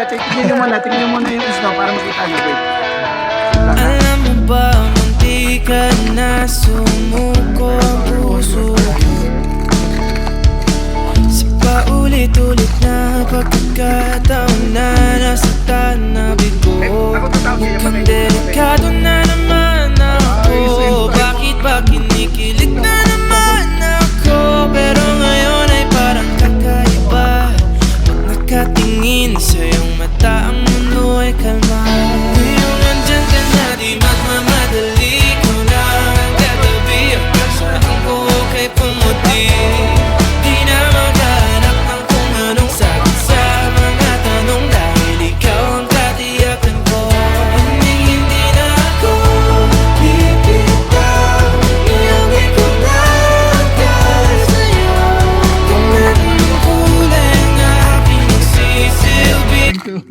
tingnan mo na yung isno para makita mo, wait. Alam mo ba, munti ka na sumuko ang puso ko sa paulit-ulit na pagkakataon na nasaktan na bigo. Mukhang delikado na naman ako. Bakit ba kinikilig na naman ako? Pero ngayon ay parang kakaiba. Pag nakatingin sa iyong mata, ang mundo ay kalma. Ngayong nandyan ka na, di magmamadali. Ikaw lang ang katabi, ang kasahan ko kay pumuti. Di na maghanap ng kung anong sagot sa mga tanong, dahil ikaw ang katiyakan ko. Hindi na ako bibitaw, iyong ikaw lang dahil sa'yo. Kung ano yung kulay ang aking nagsisilbi.